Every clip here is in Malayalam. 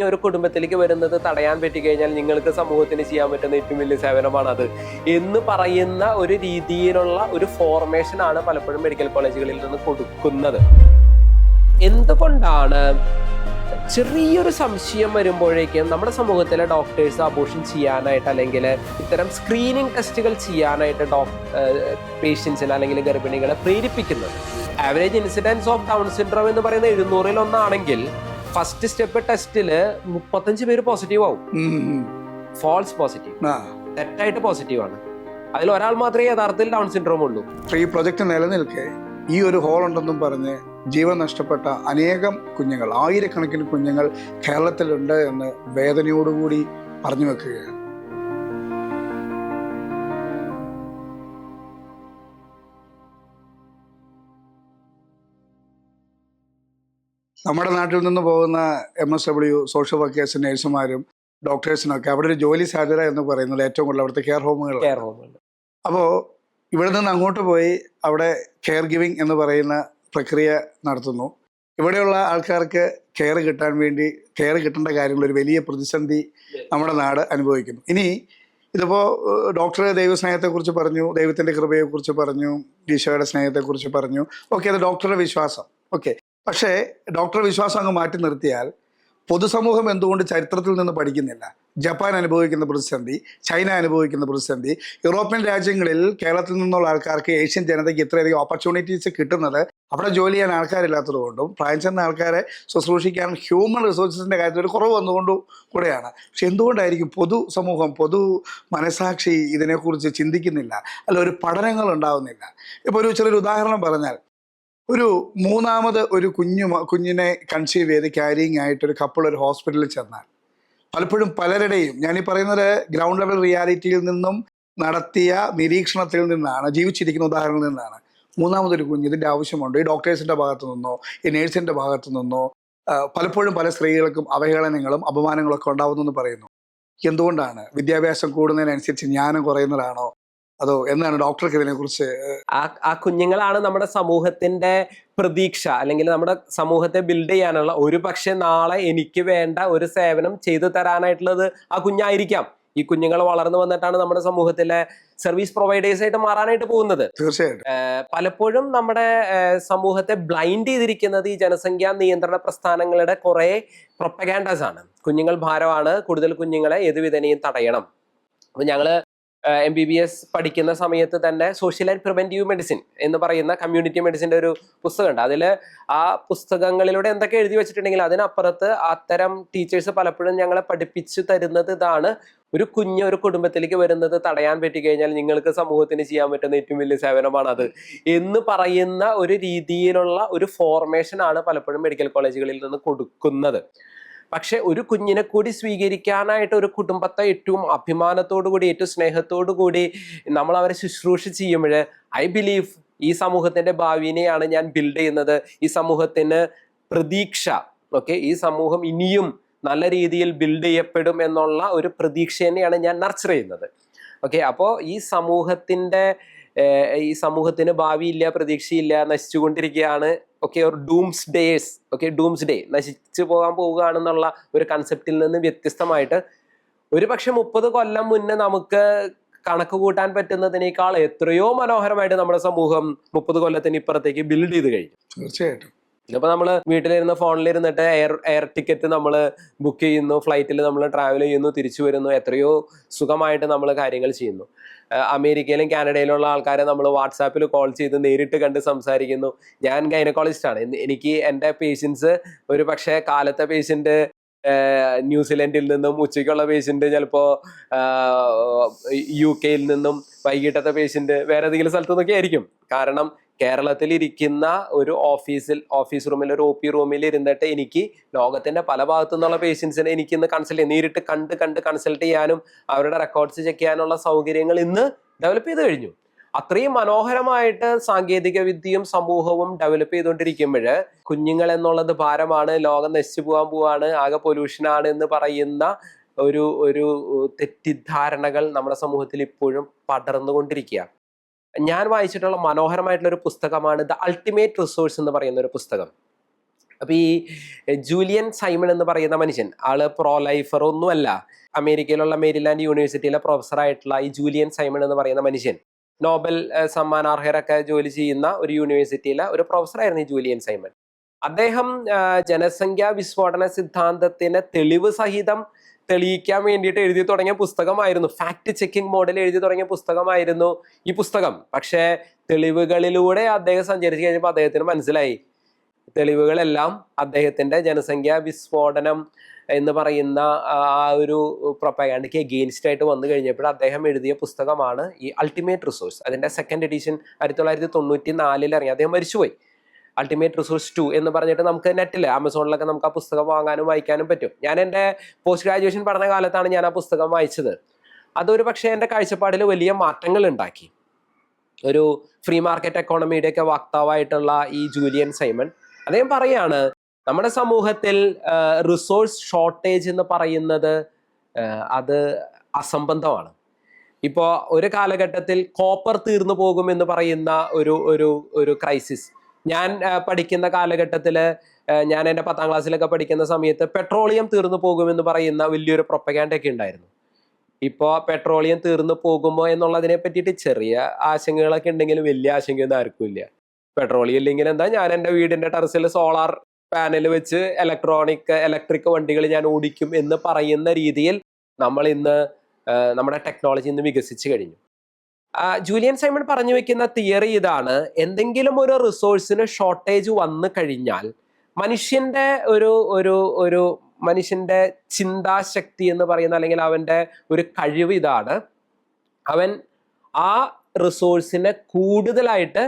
കുഞ്ഞ് ഒരു കുടുംബത്തിലേക്ക് വരുന്നത് തടയാൻ പറ്റിക്കഴിഞ്ഞാൽ നിങ്ങൾക്ക് സമൂഹത്തിന് ചെയ്യാൻ പറ്റുന്ന ഏറ്റവും വലിയ സേവനമാണത് എന്ന് പറയുന്ന ഒരു രീതിയിലുള്ള ഒരു ഫോർമേഷനാണ് പലപ്പോഴും മെഡിക്കൽ കോളേജുകളിൽ നിന്ന് കൊടുക്കുന്നത്. എന്തുകൊണ്ടാണ് ചെറിയൊരു സംശയം വരുമ്പോഴേക്കും നമ്മുടെ സമൂഹത്തിലെ ഡോക്ടേഴ്സ് അബോർഷൻ ചെയ്യാനായിട്ട് അല്ലെങ്കിൽ ഇത്തരം സ്ക്രീനിങ് ടെസ്റ്റുകൾ ചെയ്യാനായിട്ട് പേഷ്യൻസിനെ അല്ലെങ്കിൽ ഗർഭിണികളെ പ്രേരിപ്പിക്കുന്നത്? Average incidents of down syndrome എന്ന് പറയുന്നത് 700-ൽ ഫസ്റ്റ് സ്റ്റെപ്പ് ടെസ്റ്റിൽ 35 പേര് പോസിറ്റീവ് ആവും. ഫാൾസ് പോസിറ്റീവ്, തെറ്റായിട്ട് പോസിറ്റീവ് ആണ്. അതിൽ ഒരാൾ മാത്രമേ യഥാർത്ഥത്തിൽ ഡൗൺ സിൻഡ്രോം ഉള്ളൂ. ഈ പ്രൊജക്ട് നിലനിൽക്കെ ഈ ഒരു ഹോൾ ഉണ്ടെന്നും പറഞ്ഞ് ജീവൻ നഷ്ടപ്പെട്ട അനേകം കുഞ്ഞുങ്ങൾ, ആയിരക്കണക്കിന് കുഞ്ഞുങ്ങൾ കേരളത്തിലുണ്ട് എന്ന് വേദനയോടുകൂടി പറഞ്ഞു വെക്കുകയാണ്. നമ്മുടെ നാട്ടിൽ നിന്ന് പോകുന്ന MSW സോഷ്യൽ വർക്കേഴ്സും നഴ്സുമാരും ഡോക്ടേഴ്സിനൊക്കെ അവിടെ ഒരു ജോലി സാധ്യത എന്ന് പറയുന്നത് ഏറ്റവും കൂടുതൽ അവിടുത്തെ കെയർ ഹോമുകൾ. അപ്പോൾ ഇവിടെ നിന്ന് അങ്ങോട്ട് പോയി അവിടെ കെയർ ഗിവിങ് എന്ന് പറയുന്ന പ്രക്രിയ നടത്തുന്നു. ഇവിടെയുള്ള ആൾക്കാർക്ക് കെയർ കിട്ടേണ്ട കാര്യങ്ങൾ ഒരു വലിയ പ്രതിസന്ധി നമ്മുടെ നാട് അനുഭവിക്കുന്നു. ഇനി ഇതിപ്പോൾ ഡോക്ടർ ദൈവസ്നേഹത്തെക്കുറിച്ച് പറഞ്ഞു, ദൈവത്തിൻ്റെ കൃപയെക്കുറിച്ച് പറഞ്ഞു, ഈശോയുടെ സ്നേഹത്തെക്കുറിച്ച് പറഞ്ഞു. ഓക്കെ, അത് ഡോക്ടറുടെ വിശ്വാസം. ഓക്കെ, പക്ഷേ ഡോക്ടറുടെ വിശ്വാസം അങ്ങ് മാറ്റി നിർത്തിയാൽ പൊതുസമൂഹം എന്തുകൊണ്ട് ചരിത്രത്തിൽ നിന്ന് പഠിക്കുന്നില്ല? ജപ്പാൻ അനുഭവിക്കുന്ന പ്രതിസന്ധി, ചൈന അനുഭവിക്കുന്ന പ്രതിസന്ധി, യൂറോപ്യൻ രാജ്യങ്ങളിൽ കേരളത്തിൽ നിന്നുള്ള ആൾക്കാർക്ക്, ഏഷ്യൻ ജനതയ്ക്ക് ഇത്രയധികം ഓപ്പർച്യൂണിറ്റീസ് കിട്ടുന്നത് അവിടെ ജോലി ചെയ്യാൻ ആൾക്കാരില്ലാത്തത് കൊണ്ടും പ്രായം ചെന്ന ആൾക്കാരെ ശുശ്രൂഷിക്കാൻ ഹ്യൂമൻ റിസോഴ്സസിൻ്റെ കാര്യത്തിൽ ഒരു കുറവ് വന്നുകൊണ്ടും കൂടെയാണ്. പക്ഷെ എന്തുകൊണ്ടായിരിക്കും പൊതുസമൂഹം, പൊതു മനസാക്ഷി ഇതിനെക്കുറിച്ച് ചിന്തിക്കുന്നില്ല? അല്ല, ഒരു പഠനങ്ങൾ ഉണ്ടാവുന്നില്ല? ഇപ്പോൾ ഒരു ചെറിയൊരു ഉദാഹരണം പറഞ്ഞാൽ, ഒരു മൂന്നാമത് ഒരു കുഞ്ഞിനെ കൺസീവ് ചെയ്ത് ക്യാരിങ് ആയിട്ട് ഒരു കപ്പിൾ ഒരു ഹോസ്പിറ്റലിൽ ചെന്നാൽ പലപ്പോഴും പലരുടെയും, ഞാനീ പറയുന്നത് ഗ്രൗണ്ട് ലെവൽ റിയാലിറ്റിയിൽ നിന്നും നടത്തിയ നിരീക്ഷണത്തിൽ നിന്നാണ്, ജീവിച്ചിരിക്കുന്ന ഉദാഹരണത്തിൽ നിന്നാണ്. മൂന്നാമതൊരു കുഞ്ഞ് ഇതിൻ്റെ ആവശ്യമുണ്ട്. ഈ ഡോക്ടേഴ്സിൻ്റെ ഭാഗത്തു നിന്നോ ഈ നേഴ്സിൻ്റെ ഭാഗത്തു നിന്നോ പലപ്പോഴും പല സ്ത്രീകൾക്കും അവഹേളനങ്ങളും അപമാനങ്ങളൊക്കെ ഉണ്ടാവുന്നു എന്ന് പറയുന്നു. എന്തുകൊണ്ടാണ്? വിദ്യാഭ്യാസം കൂടുന്നതിനനുസരിച്ച് ജ്ഞാനം കുറയുന്നതാണോ? അതോ എന്താണ് ഡോക്ടർക്ക് ഇതിനെക്കുറിച്ച്? ആ കുഞ്ഞുങ്ങളാണ് നമ്മുടെ സമൂഹത്തിന്റെ പ്രതീക്ഷ, അല്ലെങ്കിൽ നമ്മുടെ സമൂഹത്തെ ബിൽഡ് ചെയ്യാനുള്ള, ഒരു പക്ഷെ നാളെ എനിക്ക് വേണ്ട ഒരു സേവനം ചെയ്തു തരാനായിട്ടുള്ളത് ആ കുഞ്ഞായിരിക്കാം. ഈ കുഞ്ഞുങ്ങൾ വളർന്നു വന്നിട്ടാണ് നമ്മുടെ സമൂഹത്തിലെ സർവീസ് പ്രൊവൈഡേഴ്സ് ആയിട്ട് മാറാനായിട്ട് പോകുന്നത്. തീർച്ചയായിട്ടും പലപ്പോഴും നമ്മുടെ സമൂഹത്തെ ബ്ലൈൻഡ് ചെയ്തിരിക്കുന്നത് ഈ ജനസംഖ്യാ നിയന്ത്രണ പ്രസ്ഥാനങ്ങളുടെ കുറെ പ്രൊപ്പഗാൻഡാസ് ആണ്. കുഞ്ഞുങ്ങൾ ഭാരമാണ്, കൂടുതൽ കുഞ്ഞുങ്ങളെ ഏത് വിധേനയും തടയണം. അപ്പൊ ഞങ്ങള് MBBS പഠിക്കുന്ന സമയത്ത് തന്നെ സോഷ്യൽ ആൻഡ് പ്രിവെന്റീവ് മെഡിസിൻ എന്ന് പറയുന്ന കമ്മ്യൂണിറ്റി മെഡിസിൻ്റെ ഒരു പുസ്തകമുണ്ട്. അതിൽ ആ പുസ്തകങ്ങളിലൂടെ എന്തൊക്കെ എഴുതി വെച്ചിട്ടുണ്ടെങ്കിൽ അതിനപ്പുറത്ത് അത്തരം ടീച്ചേഴ്സ് പലപ്പോഴും ഞങ്ങളെ പഠിപ്പിച്ചു തരുന്നത് ഇതാണ്: ഒരു കുഞ്ഞ് ഒരു കുടുംബത്തിലേക്ക് വരുന്നത് തടയാൻ പറ്റിക്കഴിഞ്ഞാൽ നിങ്ങൾക്ക് സമൂഹത്തിന് ചെയ്യാൻ പറ്റുന്ന ഏറ്റവും വലിയ സേവനമാണത് എന്ന് പറയുന്ന ഒരു രീതിയിലുള്ള ഒരു ഫോർമേഷനാണ് പലപ്പോഴും മെഡിക്കൽ കോളേജുകളിൽ നിന്ന് കൊടുക്കുന്നത്. പക്ഷെ ഒരു കുഞ്ഞിനെ കൂടി സ്വീകരിക്കാനായിട്ട് ഒരു കുടുംബത്തെ ഏറ്റവും അഭിമാനത്തോടു കൂടി, ഏറ്റവും സ്നേഹത്തോടു കൂടി നമ്മൾ അവരെ ശുശ്രൂഷ ചെയ്യുമ്പോൾ ഐ ബിലീവ് ഈ സമൂഹത്തിന്റെ ഭാവിനെയാണ് ഞാൻ ബിൽഡ് ചെയ്യുന്നത്. ഈ സമൂഹത്തിന് പ്രതീക്ഷ, ഓക്കെ, ഈ സമൂഹം ഇനിയും നല്ല രീതിയിൽ ബിൽഡ് ചെയ്യപ്പെടും എന്നുള്ള ഒരു പ്രതീക്ഷ തന്നെയാണ് ഞാൻ നർച്ചർ ചെയ്യുന്നത്. ഓക്കെ, അപ്പോൾ ഈ സമൂഹത്തിന് ഭാവിയില്ല, പ്രതീക്ഷയില്ല, നശിച്ചുകൊണ്ടിരിക്കുകയാണ്. ഓക്കെ, ഒരു ഡൂംസ് ഡേ നശിച്ചു പോകാൻ പോവുകയാണെന്നുള്ള ഒരു കൺസെപ്റ്റിൽ നിന്ന് വ്യത്യസ്തമായിട്ട് ഒരു പക്ഷെ 30 കൊല്ലം മുന്നേ നമുക്ക് കണക്ക് കൂട്ടാൻ പറ്റുന്നതിനേക്കാൾ എത്രയോ മനോഹരമായിട്ട് നമ്മുടെ സമൂഹം 30 കൊല്ലത്തിന് ഇപ്പുറത്തേക്ക് ബിൽഡ് ചെയ്ത് കഴിഞ്ഞു. തീർച്ചയായിട്ടും. ഇപ്പൊ നമ്മള് വീട്ടിലിരുന്ന് ഫോണിലിരുന്നിട്ട് എയർ ടിക്കറ്റ് നമ്മൾ ബുക്ക് ചെയ്യുന്നു, ഫ്ലൈറ്റിൽ നമ്മൾ ട്രാവൽ ചെയ്യുന്നു, തിരിച്ചു വരുന്നു, എത്രയോ സുഖമായിട്ട് നമ്മൾ കാര്യങ്ങൾ ചെയ്യുന്നു. അമേരിക്കയിലും കാനഡയിലുള്ള ആൾക്കാരെ നമ്മൾ വാട്സാപ്പിൽ കോൾ ചെയ്ത് നേരിട്ട് കണ്ട് സംസാരിക്കുന്നു. ഞാൻ ഗൈനക്കോളജിസ്റ്റ് ആണ്. എനിക്ക് എൻ്റെ പേഷ്യൻസ് ഒരു പക്ഷേ കാലത്തെ പേഷ്യന്റ് ന്യൂസിലൻഡിൽ നിന്നും, ഉച്ചയ്ക്കുള്ള പേഷ്യന്റ് ചിലപ്പോൾ UK നിന്നും, വൈകിട്ടത്തെ പേഷ്യന്റ് വേറെ ഏതെങ്കിലും സ്ഥലത്തു നിന്നൊക്കെ ആയിരിക്കും. കാരണം കേരളത്തിൽ ഇരിക്കുന്ന ഒരു ഓഫീസ് റൂമിൽ, ഒരു OP റൂമിൽ ഇരുന്നിട്ട് എനിക്ക് ലോകത്തിന്റെ പല ഭാഗത്തു നിന്നുള്ള പേഷ്യൻസിനെ എനിക്ക് ഇന്ന് നേരിട്ട് കണ്ട് കൺസൾട്ട് ചെയ്യാനും അവരുടെ റെക്കോർഡ്സ് ചെക്ക് ചെയ്യാനുള്ള സൗകര്യങ്ങൾ ഇന്ന് ഡെവലപ്പ് ചെയ്ത് കഴിഞ്ഞു. അത്രയും മനോഹരമായിട്ട് സാങ്കേതിക വിദ്യയും സമൂഹവും ഡെവലപ്പ് ചെയ്തുകൊണ്ടിരിക്കുമ്പോൾ കുഞ്ഞുങ്ങൾ എന്നുള്ളത് ഭാരമാണ്, ലോകം നശിച്ചു പോവാണ്, ആകെ പൊല്യൂഷനാണ് എന്ന് പറയുന്ന ഒരു തെറ്റിദ്ധാരണകൾ നമ്മുടെ സമൂഹത്തിൽ ഇപ്പോഴും പടർന്നുകൊണ്ടിരിക്കുക. ഞാൻ വായിച്ചിട്ടുള്ള മനോഹരമായിട്ടുള്ള ഒരു പുസ്തകമാണ് ദ അൾട്ടിമേറ്റ് റിസോഴ്സ് എന്ന് പറയുന്ന ഒരു പുസ്തകം. അപ്പൊ ഈ ജൂലിയൻ സൈമൺ എന്ന് പറയുന്ന മനുഷ്യൻ, ആള് പ്രോ ലൈഫർ ഒന്നുമല്ല. അമേരിക്കയിലുള്ള മേരിലാൻഡ് യൂണിവേഴ്സിറ്റിയിലെ പ്രൊഫസറായിട്ടുള്ള ഈ ജൂലിയൻ സൈമൺ എന്ന് പറയുന്ന മനുഷ്യൻ നോബൽ സമ്മാനാർഹരൊക്കെ ജോലി ചെയ്യുന്ന ഒരു യൂണിവേഴ്സിറ്റിയിലെ ഒരു പ്രൊഫസറായിരുന്നു ഈ ജൂലിയൻ സൈമൺ. അദ്ദേഹം ജനസംഖ്യാ വിസ്ഫോടന സിദ്ധാന്തത്തിന് തെളിവ് സഹിതം തെളിയിക്കാൻ വേണ്ടിയിട്ട് എഴുതി തുടങ്ങിയ പുസ്തകമായിരുന്നു, ഫാക്ട് ചെക്കിംഗ് മോഡൽ എഴുതി തുടങ്ങിയ പുസ്തകമായിരുന്നു ഈ പുസ്തകം. പക്ഷേ തെളിവുകളിലൂടെ അദ്ദേഹം സഞ്ചരിച്ചു കഴിഞ്ഞപ്പോൾ അദ്ദേഹത്തിന് മനസ്സിലായി തെളിവുകളെല്ലാം അദ്ദേഹത്തിന്റെ ജനസംഖ്യാ വിസ്ഫോടനം എന്ന് പറയുന്ന ആ ഒരു പ്രൊപ്പഗാൻഡയ്ക്ക് എഗെയിൻസ്റ്റ് ആയിട്ട് വന്നു കഴിഞ്ഞപ്പോൾ അദ്ദേഹം എഴുതിയ പുസ്തകമാണ് ഈ അൾട്ടിമേറ്റ് റിസോഴ്സ്. അതിന്റെ സെക്കൻഡ് എഡിഷൻ 1994 ഇറങ്ങി. അദ്ദേഹം മരിച്ചുപോയി. അൾട്ടിമേറ്റ് റിസോഴ്സ് 2 എന്ന് പറഞ്ഞിട്ട് നമുക്ക് നെറ്റിൽ ആമസോണിലൊക്കെ നമുക്ക് ആ പുസ്തകം വാങ്ങാനും വായിക്കാനും പറ്റും. ഞാൻ എൻ്റെ പോസ്റ്റ് ഗ്രാജുവേഷൻ പഠന കാലത്താണ് ഞാൻ ആ പുസ്തകം വായിച്ചത്. അതൊരു പക്ഷേ എൻ്റെ കാഴ്ചപ്പാടിൽ വലിയ മാറ്റങ്ങൾ ഉണ്ടാക്കി. ഒരു ഫ്രീ മാർക്കറ്റ് എക്കോണമിയുടെയൊക്കെ വക്താവായിട്ടുള്ള ഈ ജൂലിയൻ സൈമൺ അദ്ദേഹം പറയാണ്, നമ്മുടെ സമൂഹത്തിൽ റിസോഴ്സ് ഷോർട്ടേജ് എന്ന് പറയുന്നത് അത് അസംബന്ധമാണ്. ഇപ്പോൾ ഒരു കാലഘട്ടത്തിൽ കോപ്പർ തീർന്നു പോകും എന്ന് പറയുന്ന ഒരു ക്രൈസിസ്, ഞാൻ പഠിക്കുന്ന കാലഘട്ടത്തിൽ, ഞാൻ എൻ്റെ 10ാം ക്ലാസ്സിലൊക്കെ പഠിക്കുന്ന സമയത്ത് പെട്രോളിയം തീർന്നു പോകുമെന്ന് പറയുന്ന വലിയൊരു പ്രൊപ്പഗാൻഡൊക്കെ ഉണ്ടായിരുന്നു. ഇപ്പോൾ പെട്രോളിയം തീർന്നു പോകുമോ എന്നുള്ളതിനെ പറ്റിയിട്ട് ചെറിയ ആശങ്കകളൊക്കെ ഉണ്ടെങ്കിലും വലിയ ആശങ്കയൊന്നും ആർക്കും ഇല്ല. പെട്രോളിയം ഇല്ലെങ്കിൽ എന്താ, ഞാൻ എൻ്റെ വീടിൻ്റെ ടെറസിൽ സോളാർ പാനൽ വെച്ച് ഇലക്ട്രിക് വണ്ടികൾ ഞാൻ ഓടിക്കും എന്ന് പറയുന്ന രീതിയിൽ നമ്മൾ ഇന്ന് നമ്മുടെ ടെക്നോളജി ഇന്ന് വികസിച്ച് കഴിഞ്ഞു. ജൂലിയൻ സൈമൺ പറഞ്ഞു വെക്കുന്ന തിയറി ഇതാണ്: എന്തെങ്കിലും ഒരു റിസോഴ്സിന് ഷോർട്ടേജ് വന്നു കഴിഞ്ഞാൽ മനുഷ്യന്റെ ഒരു മനുഷ്യന്റെ ചിന്താശക്തി എന്ന് പറയുന്ന, അല്ലെങ്കിൽ അവന്റെ ഒരു കഴിവ് ഇതാണ്, അവൻ ആ റിസോഴ്സിനെ കൂടുതലായിട്ട്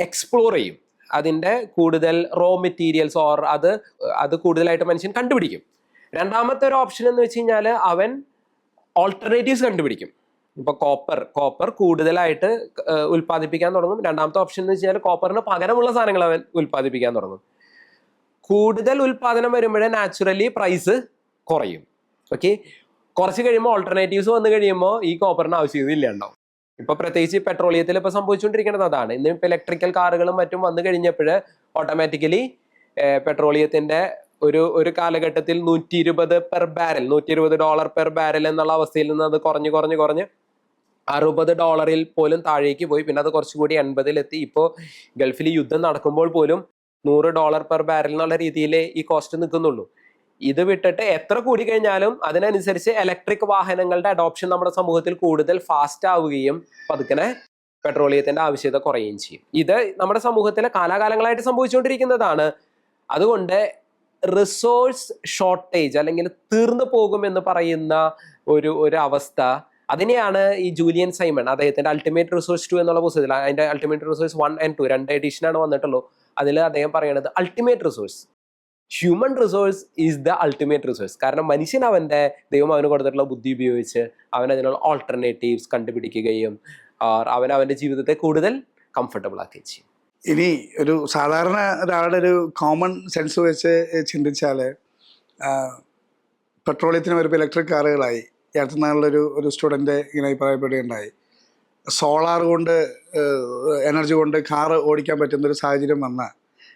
എക്സ്പ്ലോർ ചെയ്യും. അതിൻ്റെ കൂടുതൽ റോ മെറ്റീരിയൽസ് ഓർ അത് കൂടുതലായിട്ട് മനുഷ്യൻ കണ്ടുപിടിക്കും. രണ്ടാമത്തെ ഒരു ഓപ്ഷൻ എന്ന് വെച്ച് കഴിഞ്ഞാൽ അവൻ ഓൾട്ടർനേറ്റീവ്സ് കണ്ടുപിടിക്കും. ഇപ്പൊ കോപ്പർ കൂടുതലായിട്ട് ഉൽപ്പാദിപ്പിക്കാൻ തുടങ്ങും. രണ്ടാമത്തെ ഓപ്ഷൻ എന്ന് വെച്ച് കഴിഞ്ഞാൽ കോപ്പറിന് പകരമുള്ള സാധനങ്ങൾ അവൻ ഉൽപ്പാദിപ്പിക്കാൻ തുടങ്ങും. കൂടുതൽ ഉൽപ്പാദനം വരുമ്പോഴേ നാച്ചുറലി പ്രൈസ് കുറയും. ഓക്കെ, കുറച്ച് കഴിയുമ്പോൾ ഓൾട്ടർനേറ്റീവ്സ് വന്നു കഴിയുമ്പോൾ ഈ കോപ്പറിന് ആവശ്യകത ഇല്ലാണ്ടാവും. ഇപ്പൊ പ്രത്യേകിച്ച് പെട്രോളിയത്തിൽ ഇപ്പൊ സംഭവിച്ചുകൊണ്ടിരിക്കുന്നത് അതാണ്. ഇന്ന് ഇപ്പൊ ഇലക്ട്രിക്കൽ കാറുകളും മറ്റും വന്നു കഴിഞ്ഞപ്പോൾ ഓട്ടോമാറ്റിക്കലി പെട്രോളിയത്തിന്റെ ഒരു കാലഘട്ടത്തിൽ $120 പെർ ബാരൽ, $120 പെർ ബാരൽ എന്നുള്ള അവസ്ഥയിൽ നിന്ന് അത് കുറഞ്ഞ് $60 പോലും താഴേക്ക് പോയി. പിന്നെ അത് കുറച്ചുകൂടി 80-ലെത്തി. ഇപ്പോൾ ഗൾഫിൽ യുദ്ധം നടക്കുമ്പോൾ പോലും $100 പെർ ബാരൽ എന്നുള്ള രീതിയിൽ ഈ കോസ്റ്റ് നിൽക്കുന്നുള്ളൂ. ഇത് വിട്ടിട്ട് എത്ര കൂടി കഴിഞ്ഞാലും അതിനനുസരിച്ച് ഇലക്ട്രിക് വാഹനങ്ങളുടെ അഡോപ്ഷൻ നമ്മുടെ സമൂഹത്തിൽ കൂടുതൽ ഫാസ്റ്റ് ആവുകയും പതുക്കനെ പെട്രോളിയത്തിന്റെ ആവശ്യകത കുറയുകയും ചെയ്യും. ഇത് നമ്മുടെ സമൂഹത്തിലെ കാലാകാലങ്ങളായിട്ട് സംഭവിച്ചുകൊണ്ടിരിക്കുന്നതാണ്. അതുകൊണ്ട് റിസോഴ്സ് ഷോർട്ടേജ് അല്ലെങ്കിൽ തീർന്നു പോകുമെന്ന് പറയുന്ന ഒരു അവസ്ഥ, അതിനെയാണ് ഈ ജൂലിയൻ സൈമൺ അദ്ദേഹത്തിന്റെ അൾട്ടിമേറ്റ് റിസോഴ്സ് 2 എന്നുള്ള പുസ്തകത്തിൽ, അതിന്റെ അൾട്ടിമേറ്റ് റിസോഴ്സ് 1 and 2 2 എഡിഷനാണ് വന്നിട്ടുള്ളൂ. അതിൽ അദ്ദേഹം പറയണത് ultimate resource, human resource is the ultimate resource. കാരണം മനുഷ്യൻ ദൈവം അവന് കൊടുത്തിട്ടുള്ള ബുദ്ധി ഉപയോഗിച്ച് അവൻ അതിനുള്ള ഓൾട്ടർനേറ്റീവ്സ് കണ്ടുപിടിക്കുകയും അവൻ അവന്റെ ജീവിതത്തെ കൂടുതൽ കംഫർട്ടബിൾ ആക്കുകയും ചെയ്യും. ഇനി ഒരു സാധാരണ ഒരാളുടെ ഒരു കോമൺ സെൻസ് വെച്ച് ചിന്തിച്ചാൽ പെട്രോളിയത്തിന് വരുമ്പോൾ ഇലക്ട്രിക് കാറുകളായി. ഈ അടുത്ത നാളിലൊരു സ്റ്റുഡൻറ്റ് ഇങ്ങനെ അഭിപ്രായപ്പെടുകയുണ്ടായി, സോളാർ കൊണ്ട് എനർജി കൊണ്ട് കാറ് ഓടിക്കാൻ പറ്റുന്നൊരു സാഹചര്യം വന്നാൽ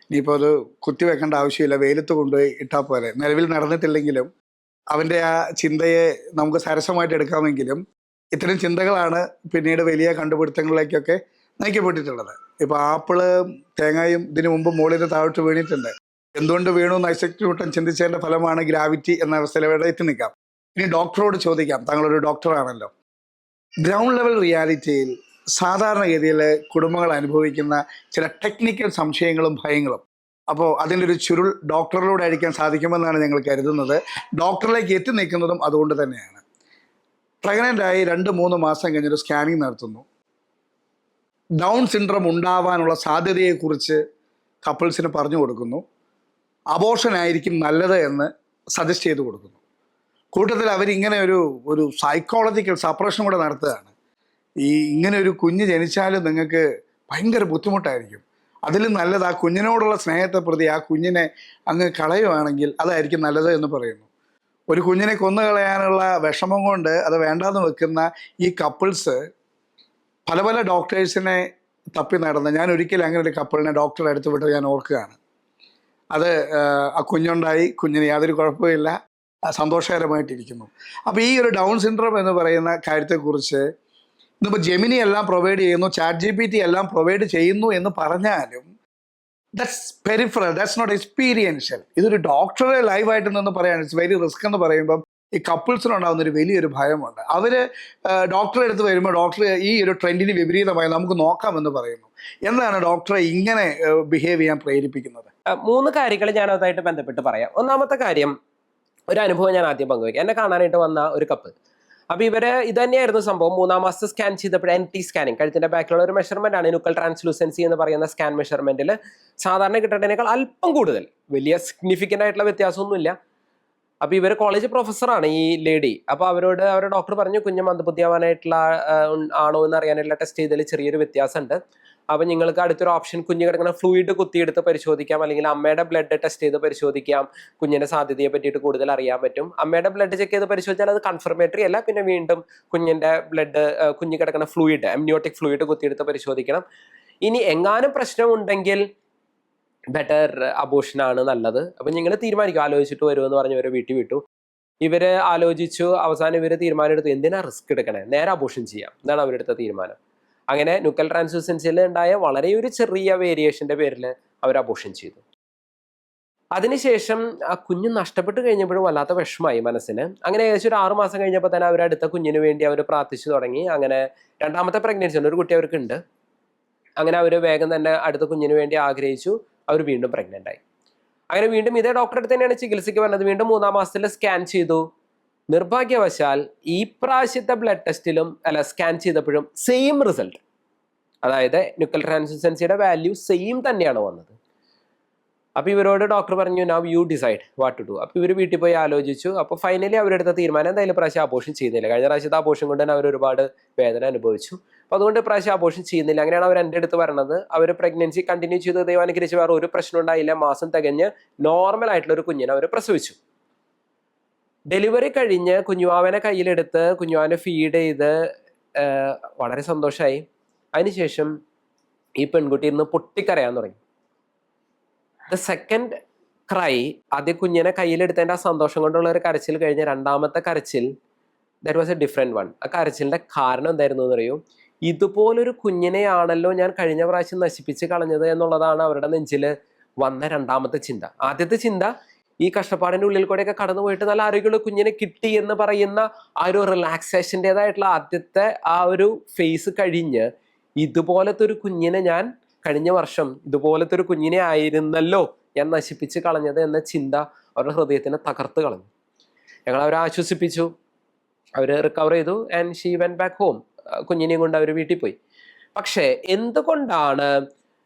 ഇനിയിപ്പോൾ അത് കുത്തിവെക്കേണ്ട ആവശ്യമില്ല, വെയിലത്ത് കൊണ്ടുപോയി ഇട്ടാൽ പോലെ. നിലവിൽ നടന്നിട്ടില്ലെങ്കിലും അവൻ്റെ ആ ചിന്തയെ നമുക്ക് സരസമായിട്ട് എടുക്കാമെങ്കിലും ഇത്തരം ചിന്തകളാണ് പിന്നീട് വലിയ കണ്ടുപിടുത്തങ്ങളിലേക്കൊക്കെ നയിക്കപ്പെട്ടിട്ടുള്ളത്. ഇപ്പോൾ ആപ്പിള് തേങ്ങയും ഇതിനു മുമ്പ് മുകളിൽ നിന്ന് താഴോട്ട് വീണിട്ടുണ്ട്. എന്തുകൊണ്ട് വീണു എന്ന് ഐസക് ന്യൂട്ടൺ ചിന്തിച്ചതിൻ്റെ ഫലമാണ് ഗ്രാവിറ്റി എന്ന അവസ്ഥയിലൂടെ എത്തി നിൽക്കാം. ഇനി ഡോക്ടറോട് ചോദിക്കാം, താങ്കളൊരു ഡോക്ടറാണല്ലോ, ഗ്രൗണ്ട് ലെവൽ റിയാലിറ്റിയിൽ സാധാരണഗതിയിൽ കുടുംബങ്ങൾ അനുഭവിക്കുന്ന ചില ടെക്നിക്കൽ സംശയങ്ങളും ഭയങ്ങളും, അപ്പോൾ അതിൻ്റെ ഒരു ചുരുൾ ഡോക്ടറിലൂടെ അടിക്കാൻ സാധിക്കുമെന്നാണ് ഞങ്ങൾ കരുതുന്നത്. ഡോക്ടറിലേക്ക് എത്തി നിൽക്കുന്നതും അതുകൊണ്ട് തന്നെയാണ്. പ്രഗ്നൻ്റായി 2-3 മാസം കഴിഞ്ഞൊരു സ്കാനിങ് നടത്തുന്നു. ഡൗൺ സിൻഡ്രോം ഉണ്ടാവാനുള്ള സാധ്യതയെക്കുറിച്ച് കപ്പിൾസിന് പറഞ്ഞു കൊടുക്കുന്നു. അബോർഷൻ ആയിരിക്കും നല്ലത് എന്ന് സജസ്റ്റ് ചെയ്ത് കൊടുക്കുന്നു. കൂട്ടത്തിൽ അവരിങ്ങനെ ഒരു സൈക്കോളജിക്കൽ സപ്രഷൻ കൂടെ നടത്തുകയാണ്. ഇങ്ങനെ ഒരു കുഞ്ഞ് ജനിച്ചാലും നിങ്ങൾക്ക് ഭയങ്കര ബുദ്ധിമുട്ടായിരിക്കും. അതിലും നല്ലത് ആ കുഞ്ഞിനോടുള്ള സ്നേഹത്തെ പ്രതി ആ കുഞ്ഞിനെ അങ്ങ് കളയുവാണെങ്കിൽ അതായിരിക്കും നല്ലത് എന്ന് പറയുന്നു. ഒരു കുഞ്ഞിനെ കൊന്നുകളയാനുള്ള വിഷമം കൊണ്ട് അത് വേണ്ടാന്ന് വെക്കുന്ന ഈ കപ്പിൾസ് പല ഡോക്ടേഴ്സിനെ തപ്പി നടന്ന്, ഞാൻ ഒരിക്കലും അങ്ങനെ ഒരു കപ്പിളിനെ ഡോക്ടറെ അടുത്ത് വിട്ട് ഞാൻ ഓർക്കുകയാണ്. അത് ആ കുഞ്ഞുണ്ടായി, കുഞ്ഞിന് യാതൊരു കുഴപ്പമില്ല, സന്തോഷകരമായിട്ടിരിക്കുന്നു. അപ്പോൾ ഈ ഒരു ഡൗൺ സിൻഡ്രോം എന്ന് പറയുന്ന കാര്യത്തെക്കുറിച്ച് ഇന്നിപ്പോൾ ജെമിനി എല്ലാം പ്രൊവൈഡ് ചെയ്യുന്നു, ChatGPT എല്ലാം പ്രൊവൈഡ് ചെയ്യുന്നു എന്ന് പറഞ്ഞാലും that's peripheral, that's not experiential. ഇതൊരു ഡോക്ടറെ ലൈവായിട്ട് നിന്ന് പറയാൻ ഇറ്റ്സ് വെരി റിസ്ക് എന്ന് പറയുമ്പം ഈ കപ്പിൾസിനുണ്ടാകുന്ന ഒരു വലിയൊരു ഭയമുണ്ട്. അവർ ഡോക്ടറെ അടുത്ത് വരുമ്പോൾ ഡോക്ടർ ഈ ഒരു ട്രെൻഡിന് വിപരീതമായി നമുക്ക് നോക്കാമെന്ന് പറയുന്നു. എന്താണ് ഡോക്ടറെ ഇങ്ങനെ ബിഹേവ് ചെയ്യാൻ പ്രേരിപ്പിക്കുന്നത്? 3 കാര്യങ്ങൾ ഞാൻ അതുമായിട്ട് ബന്ധപ്പെട്ട് പറയാം. ഒന്നാമത്തെ കാര്യം, ഒരു അനുഭവം ഞാൻ ആദ്യം പങ്കുവയ്ക്കാം. എന്നെ കാണാനായിട്ട് വന്ന ഒരു കപ്പിൾ. അപ്പോൾ ഇവര് ഇത് തന്നെയായിരുന്നു സംഭവം. 3-ാം മാസത്തെ സ്കാൻ ചെയ്തപ്പോൾ NT സ്കാനിങ്, കഴുത്തിന്റെ ബാക്കിലുള്ള ഒരു മെഷർമെന്റ് ആണ്, ന്യൂക്കൽ ട്രാൻസ്ലൂസൻസി എന്ന് പറയുന്ന സ്കാൻ മെഷർമെന്റിൽ സാധാരണ കിട്ടേണ്ടതിനേക്കാൾ അല്പം കൂടുതൽ, വലിയ സിഗ്നിഫിക്കൻ്റ് ആയിട്ടുള്ള വ്യത്യാസമൊന്നുമില്ല. അപ്പോൾ ഇവർ കോളേജ് പ്രൊഫസറാണ് ഈ ലേഡി. അപ്പോൾ അവരോട് അവരുടെ ഡോക്ടർ പറഞ്ഞു, കുഞ്ഞ് മന്ദബുദ്ധിയാവാനായിട്ടുള്ള ആണോ എന്ന് അറിയാനായിട്ടുള്ള ടെസ്റ്റ് ചെയ്തതിൽ ചെറിയൊരു വ്യത്യാസമുണ്ട്. അപ്പോൾ നിങ്ങൾക്ക് അടുത്തൊരു ഓപ്ഷൻ കുഞ്ഞ് കിടക്കുന്ന ഫ്ലൂയിഡ് കുത്തിയെടുത്ത് പരിശോധിക്കാം, അല്ലെങ്കിൽ അമ്മയുടെ ബ്ലഡ് ടെസ്റ്റ് ചെയ്ത് പരിശോധിക്കാം. കുഞ്ഞിന്റെ സാധ്യതയെ പറ്റിയിട്ട് കൂടുതൽ അറിയാൻ പറ്റും. അമ്മയുടെ ബ്ലഡ് ചെക്ക് ചെയ്ത് പരിശോധിച്ചാൽ അത് കൺഫർമേറ്ററി അല്ല, പിന്നെ വീണ്ടും കുഞ്ഞിന്റെ ബ്ലഡ്, കുഞ്ഞ് കിടക്കുന്ന ഫ്ലൂയിഡ്, എംനിയോട്ടിക് ഫ്ലൂയിഡ് കുത്തിയെടുത്ത് പരിശോധിക്കണം. ഇനി എങ്ങാനും പ്രശ്നമുണ്ടെങ്കിൽ ബെറ്റർ അബോഷനാണ് നല്ലത്. അപ്പം നിങ്ങൾ തീരുമാനിക്കും, ആലോചിച്ചിട്ട് വരുമെന്ന് പറഞ്ഞ് ഇവരെ വീട്ടിൽ വിട്ടു. ഇവര് ആലോചിച്ചു, അവസാനം ഇവര് തീരുമാനം എടുത്തു, എന്തിനാ റിസ്ക് എടുക്കണേ, നേരെ അബോഷൻ ചെയ്യാം, ഇതാണ് അവരെടുത്ത തീരുമാനം. അങ്ങനെ ന്യൂക്കൽ ട്രാൻസ്ലൂസൻസിയിൽ ഉണ്ടായ വളരെ ഒരു ചെറിയ വേരിയേഷന്റെ പേരിൽ അവർ അബോഷൻ ചെയ്തു. അതിനുശേഷം ആ കുഞ്ഞ് നഷ്ടപ്പെട്ട് കഴിഞ്ഞപ്പോഴും വല്ലാത്ത വിഷമായി മനസ്സിന്. അങ്ങനെ ഏകദേശം ഒരു 6 മാസം കഴിഞ്ഞപ്പോൾ തന്നെ അവരടുത്ത കുഞ്ഞിന് വേണ്ടി അവർ പ്രാർത്ഥിച്ചു തുടങ്ങി. അങ്ങനെ 2ാമത്തെ പ്രഗ്നൻസി ഉണ്ട്, ഒരു കുട്ടി അവർക്ക് ഉണ്ട്. അങ്ങനെ അവർ വേഗം തന്നെ അടുത്ത കുഞ്ഞിന് വേണ്ടി ആഗ്രഹിച്ചു. അവർ വീണ്ടും പ്രഗ്നന്റ് ആയി. അങ്ങനെ വീണ്ടും ഇതേ ഡോക്ടറെ അടുത്ത് തന്നെയാണ് ചികിത്സയ്ക്ക് വന്നത്. വീണ്ടും 3-ാം മാസത്തിൽ സ്കാൻ ചെയ്തു. നിർഭാഗ്യവശാൽ ഈ പ്രാവശ്യത്തെ ബ്ലഡ് ടെസ്റ്റിലും സ്കാൻ ചെയ്തപ്പോഴും സെയിം റിസൾട്ട്, അതായത് ന്യൂക്കൽ ട്രാൻസ്ലൂസൻസിയുടെ വാല്യൂ സെയിം തന്നെയാണ് വന്നത്. അപ്പോൾ ഇവരോട് ഡോക്ടർ പറഞ്ഞു, now you decide what to do. അപ്പോൾ ഇവർ വീട്ടിൽ പോയി ആലോചിച്ചു. അപ്പോൾ ഫൈനലി അവരെടുത്ത തീരുമാനം, എന്തായാലും പ്രാവശ്യം അബോഷൻ ചെയ്യുന്നില്ല. കഴിഞ്ഞ പ്രാവശ്യത്തെ അബോഷൻ കൊണ്ട് തന്നെ അവർ ഒരുപാട് വേദന അനുഭവിച്ചു. അപ്പോൾ അതുകൊണ്ട് പ്രാവശ്യം അബോഷൻ ചെയ്യുന്നില്ല. അങ്ങനെയാണ് അവർ എൻ്റെ അടുത്ത് പറഞ്ഞത്. അവർ പ്രഗ്നൻസി കണ്ടിന്യൂ ചെയ്ത് ദൈവാനുഗ്രഹിച്ച് വേറെ ഒരു പ്രശ്നം ഉണ്ടായില്ല. മാസം തികഞ്ഞ് നോർമൽ ആയിട്ടുള്ള ഒരു കുഞ്ഞിനെ അവർ പ്രസവിച്ചു. ഡെലിവറി കഴിഞ്ഞ് കുഞ്ഞുവാവനെ കയ്യിലെടുത്ത് കുഞ്ഞുവാവനെ ഫീഡ് ചെയ്ത് വളരെ സന്തോഷമായി. അതിനുശേഷം ഈ പെൺകുട്ടി ഇരുന്ന് പൊട്ടിക്കരയാൻ തുടങ്ങി. ദ സെക്കൻഡ് ക്രൈ, ആദ്യം കുഞ്ഞിനെ കയ്യിലെടുത്തതിൻ്റെ ആ സന്തോഷം കൊണ്ടുള്ള ഒരു കരച്ചിൽ കഴിഞ്ഞ് 2ാമത്തെ കരച്ചിൽ, that was A different one. ആ കരച്ചിലിൻ്റെ കാരണം എന്തായിരുന്നു എന്ന് അറിയൂ? ഇതുപോലൊരു കുഞ്ഞിനെയാണല്ലോ ഞാൻ കഴിഞ്ഞ പ്രാവശ്യം നശിപ്പിച്ച് കളഞ്ഞത് എന്നുള്ളതാണ് അവരുടെ നെഞ്ചിൽ വന്ന 2ാമത്തെ ചിന്ത. ആദ്യത്തെ ചിന്ത, ഈ കഷ്ടപ്പാടിൻ്റെ ഉള്ളിൽ കൂടെയൊക്കെ കടന്നു പോയിട്ട് നല്ല ആരോഗ്യമുള്ള കുഞ്ഞിനെ കിട്ടി എന്ന് പറയുന്ന ആ ഒരു റിലാക്സേഷൻ്റെതായിട്ടുള്ള ആദ്യത്തെ ആ ഒരു ഫേസ് കഴിഞ്ഞ്, ഇതുപോലത്തെ ഒരു കുഞ്ഞിനെ ഞാൻ കഴിഞ്ഞ വർഷം ഇതുപോലത്തെ ഒരു കുഞ്ഞിനെ ആയിരുന്നല്ലോ ഞാൻ നശിപ്പിച്ച് കളഞ്ഞത് എന്ന ചിന്ത അവരുടെ ഹൃദയത്തിനെ തകർത്ത് കളഞ്ഞു. ഞങ്ങൾ അവരെ ആശ്വസിപ്പിച്ചു. അവർ റിക്കവർ ചെയ്തു and she went back home. കുഞ്ഞിനെയും കൊണ്ട് അവർ വീട്ടിൽ പോയി. പക്ഷേ എന്തുകൊണ്ടാണ്